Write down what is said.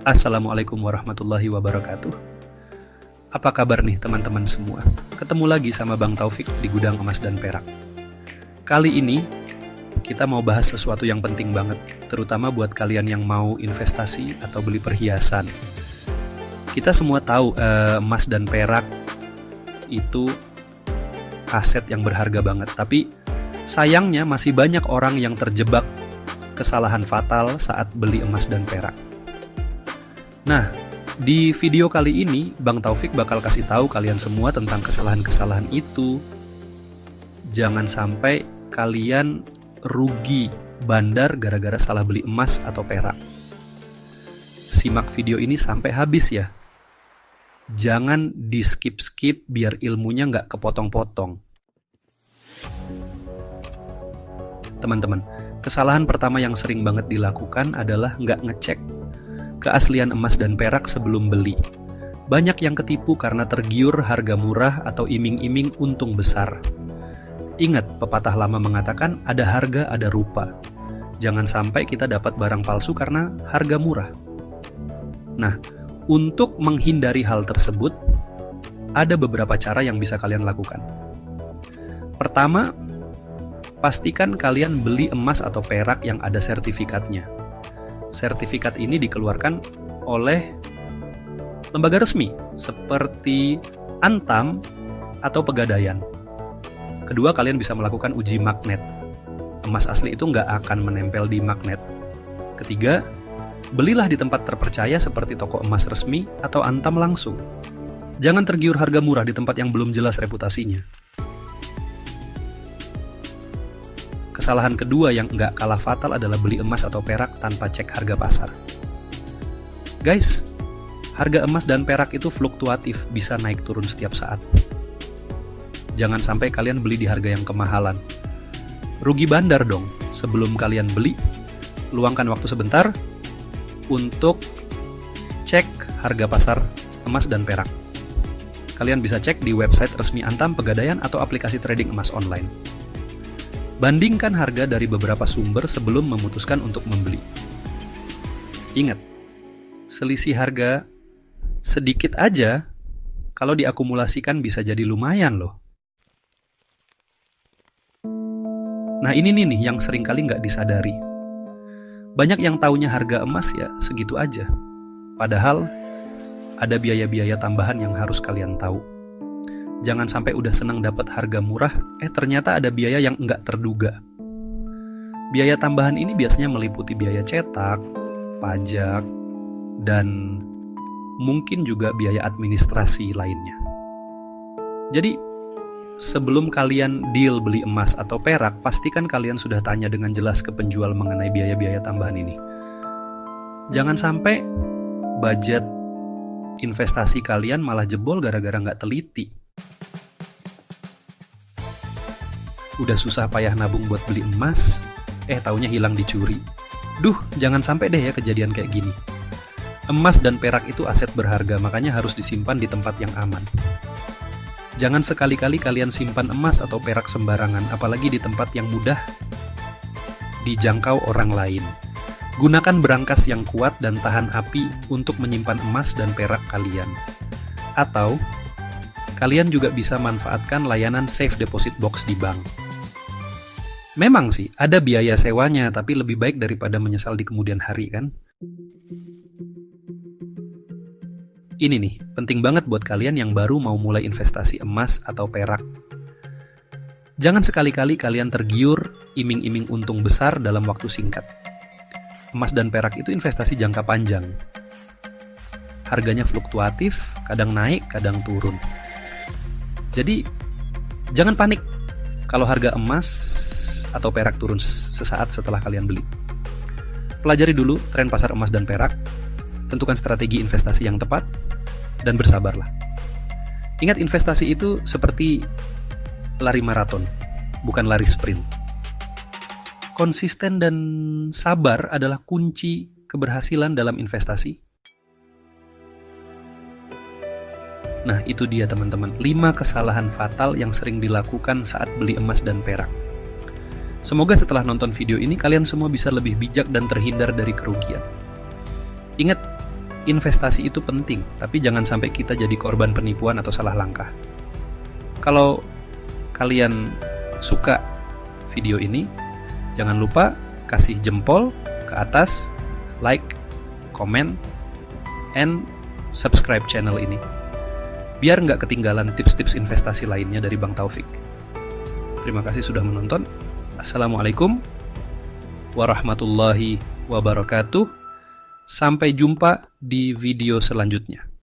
Assalamualaikum warahmatullahi wabarakatuh. Apa kabar nih teman-teman semua? Ketemu lagi sama Bang Taufik di Gudang Emas dan Perak. Kali ini kita mau bahas sesuatu yang penting banget, terutama buat kalian yang mau investasi atau beli perhiasan. Kita semua tahu emas dan perak itu aset yang berharga banget, tapi sayangnya masih banyak orang yang terjebak kesalahan fatal saat beli emas dan perak. Nah, di video kali ini Bang Taufik bakal kasih tahu kalian semua tentang kesalahan-kesalahan itu. Jangan sampai kalian rugi bandar gara-gara salah beli emas atau perak. Simak video ini sampai habis ya. Jangan di skip-skip biar ilmunya nggak kepotong-potong. Teman-teman, kesalahan pertama yang sering banget dilakukan adalah nggak ngecek keaslian emas dan perak sebelum beli. Banyak yang ketipu karena tergiur harga murah atau iming-iming untung besar. Ingat, pepatah lama mengatakan ada harga ada rupa. Jangan sampai kita dapat barang palsu karena harga murah. Nah, untuk menghindari hal tersebut, ada beberapa cara yang bisa kalian lakukan. Pertama, pastikan kalian beli emas atau perak yang ada sertifikatnya. Sertifikat ini dikeluarkan oleh lembaga resmi seperti Antam atau Pegadaian. Kedua, kalian bisa melakukan uji magnet. Emas asli itu nggak akan menempel di magnet. Ketiga, belilah di tempat terpercaya seperti toko emas resmi atau Antam langsung. Jangan tergiur harga murah di tempat yang belum jelas reputasinya. Kesalahan kedua yang nggak kalah fatal adalah beli emas atau perak tanpa cek harga pasar. Guys, harga emas dan perak itu fluktuatif, bisa naik turun setiap saat. Jangan sampai kalian beli di harga yang kemahalan. Rugi bandar dong. Sebelum kalian beli, luangkan waktu sebentar untuk cek harga pasar emas dan perak. Kalian bisa cek di website resmi Antam, Pegadaian, atau aplikasi trading emas online. Bandingkan harga dari beberapa sumber sebelum memutuskan untuk membeli. Ingat, selisih harga sedikit aja, kalau diakumulasikan bisa jadi lumayan loh. Nah ini nih yang sering kali nggak disadari. Banyak yang taunya harga emas ya segitu aja. Padahal ada biaya-biaya tambahan yang harus kalian tahu. Jangan sampai udah seneng dapat harga murah, ternyata ada biaya yang nggak terduga. Biaya tambahan ini biasanya meliputi biaya cetak, pajak, dan mungkin juga biaya administrasi lainnya. Jadi, sebelum kalian deal beli emas atau perak, pastikan kalian sudah tanya dengan jelas ke penjual mengenai biaya-biaya tambahan ini. Jangan sampai budget investasi kalian malah jebol gara-gara nggak teliti. Udah susah payah nabung buat beli emas, taunya hilang dicuri. Duh, jangan sampai deh ya kejadian kayak gini. Emas dan perak itu aset berharga, makanya harus disimpan di tempat yang aman. Jangan sekali-kali kalian simpan emas atau perak sembarangan, apalagi di tempat yang mudah dijangkau orang lain. Gunakan berangkas yang kuat dan tahan api untuk menyimpan emas dan perak kalian. Atau, kalian juga bisa manfaatkan layanan safe deposit box di bank. Memang sih, ada biaya sewanya, tapi lebih baik daripada menyesal di kemudian hari kan? Ini nih, penting banget buat kalian yang baru mau mulai investasi emas atau perak. Jangan sekali-kali kalian tergiur iming-iming untung besar dalam waktu singkat. Emas dan perak itu investasi jangka panjang. Harganya fluktuatif, kadang naik, kadang turun. Jadi, jangan panik kalau harga emas atau perak turun sesaat setelah kalian beli. Pelajari dulu tren pasar emas dan perak, tentukan strategi investasi yang tepat, dan bersabarlah. Ingat, investasi itu seperti lari maraton, bukan lari sprint. Konsisten dan sabar adalah kunci keberhasilan dalam investasi. Nah, itu dia teman-teman, 5 kesalahan fatal yang sering dilakukan saat beli emas dan perak. Semoga setelah nonton video ini kalian semua bisa lebih bijak dan terhindar dari kerugian. Ingat, investasi itu penting, tapi jangan sampai kita jadi korban penipuan atau salah langkah. Kalau kalian suka video ini, jangan lupa kasih jempol ke atas, like, comment, and subscribe channel ini. Biar nggak ketinggalan tips-tips investasi lainnya dari Bang Taufik. Terima kasih sudah menonton. Assalamualaikum warahmatullahi wabarakatuh. Sampai jumpa di video selanjutnya.